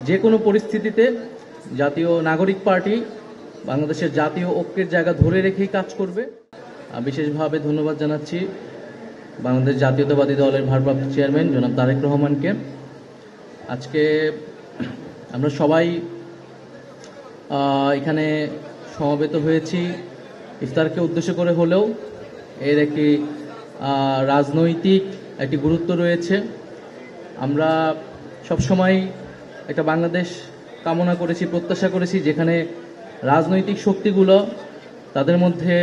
যে কোনো পরিস্থিতিতে জাতীয় নাগরিক পার্টি বাংলাদেশের জাতীয় ঐক্যের জায়গা ধরে রেখেই কাজ করবে। বিশেষভাবে ধন্যবাদ জানাচ্ছি বাংলাদেশ জাতীয়তাবাদী দলের ভারপ্রাপ্ত চেয়ারম্যান জনাব তারেক রহমানকে। আজকে আমরা সবাই এখানে সমবেত হয়েছি ইফতারকে উদ্দেশ্য করে হলেও এর একটি রাজনৈতিক একটি গুরুত্ব রয়েছে। আমরা সবসময় একটা বাংলাদেশ কামনা করেছি, প্রত্যাশা করেছি যেখানে রাজনৈতিক শক্তিগুলো তাদের মধ্যে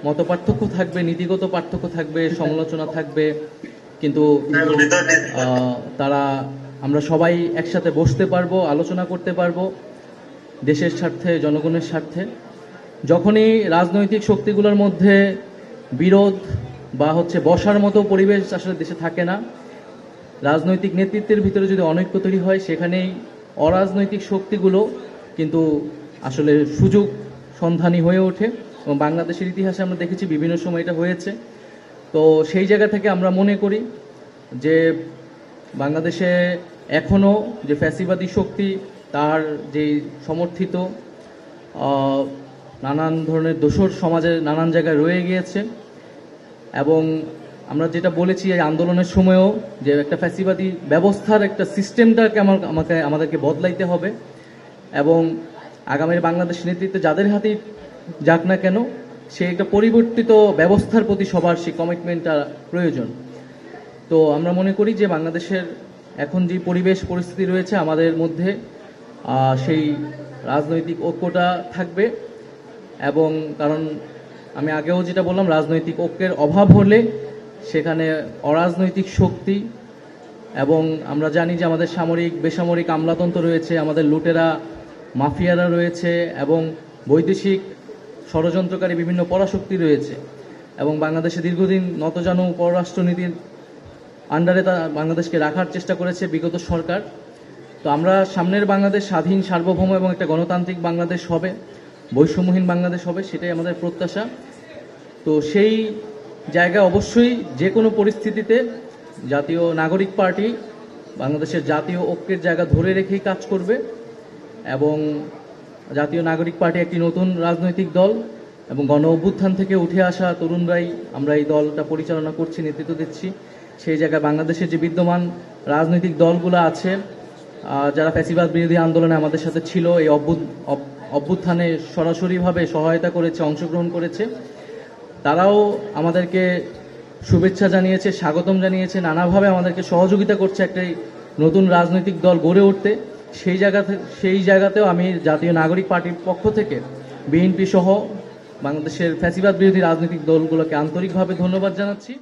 মতপার্থক্য থাকবে, নীতিগত পার্থক্য থাকবে, সমালোচনা থাকবে, কিন্তু আমরা সবাই একসাথে বসতে পারবো, আলোচনা করতে পারবো দেশের স্বার্থে, জনগণের স্বার্থে। যখনই রাজনৈতিক শক্তিগুলোর মধ্যে বিরোধ বা বসার মতো পরিবেশ আসলে দেশে থাকে না, রাজনৈতিক নেতৃত্বের ভিতরে যদি অনৈক্য তৈরি হয়, সেখানেই অরাজনৈতিক শক্তিগুলো কিন্তু আসলে সুযোগ সন্ধানী হয়ে ওঠে এবং বাংলাদেশের ইতিহাসে আমরা দেখেছি বিভিন্ন সময় এটা হয়েছে। তো সেই জায়গা থেকে আমরা মনে করি যে বাংলাদেশে এখনও যে ফ্যাসিবাদী শক্তি তার যে সমর্থিত নানান ধরনের দোসর সমাজের নানান জায়গায় রয়ে গিয়েছে, এবং আমরা যেটা বলেছি এই আন্দোলনের সময়ও যে একটা ফ্যাসিবাদী ব্যবস্থার একটা সিস্টেমটাকে আমাদেরকে বদলাইতে হবে, এবং আগামীর বাংলাদেশ নেতৃত্বে যাদের হাতেই যাক না কেন সেই একটা পরিবর্তিত ব্যবস্থার প্রতি সবার সেই কমিটমেন্টটা প্রয়োজন। তো আমরা মনে করি যে বাংলাদেশের এখন যে পরিবেশ পরিস্থিতি রয়েছে আমাদের মধ্যে সেই রাজনৈতিক ঐক্যটা থাকবে, এবং কারণ আমি আগেও যেটা বললাম, রাজনৈতিক ঐক্যের অভাব হলে সেখানে অরাজনৈতিক শক্তি, এবং আমরা জানি যে আমাদের সামরিক বেসামরিক আমলাতন্ত্র রয়েছে, আমাদের লুটেরা মাফিয়ারা রয়েছে, এবং বৈদেশিক ষড়যন্ত্রকারী বিভিন্ন পরাশক্তি রয়েছে, এবং বাংলাদেশে দীর্ঘদিন নতজানু পররাষ্ট্রনীতির আন্ডারে বাংলাদেশকে রাখার চেষ্টা করেছে বিগত সরকার। তো আমরা সামনের বাংলাদেশ স্বাধীন, সার্বভৌম এবং একটা গণতান্ত্রিক বাংলাদেশ হবে, বৈষম্যহীন বাংলাদেশ হবে, সেটাই আমাদের প্রত্যাশা। তো সেই জায়গায় অবশ্যই যে কোনো পরিস্থিতিতে জাতীয় নাগরিক পার্টি বাংলাদেশের জাতীয় ঐক্যের জায়গা ধরে রেখেই কাজ করবে, এবং জাতীয় নাগরিক পার্টি একটি নতুন রাজনৈতিক দল, এবং গণ অভ্যুত্থান থেকে উঠে আসা তরুণরাই আমরা এই দলটা পরিচালনা করছি, নেতৃত্ব দিচ্ছি। সেই জায়গায় বাংলাদেশের যে বিদ্যমান রাজনৈতিক দলগুলো আছে যারা ফ্যাসিবাদ বিরোধী আন্দোলনে আমাদের সাথে ছিল, এই অভ্যুত্থানে সরাসরিভাবে সহায়তা করেছে, অংশগ্রহণ করেছে, তারাও আমাদেরকে শুভেচ্ছা জানিয়েছে, স্বাগতম জানিয়েছে, নানাভাবে আমাদেরকে সহযোগিতা করছে একটা নতুন রাজনৈতিক দল গড়ে উঠতে। সেই জায়গাতেও আমি জাতীয় নাগরিক পার্টির পক্ষ থেকে বিএনপি সহ বাংলাদেশের ফ্যাসিবাদ বিরোধী রাজনৈতিক দলগুলোকে আন্তরিকভাবে ধন্যবাদ জানাচ্ছি।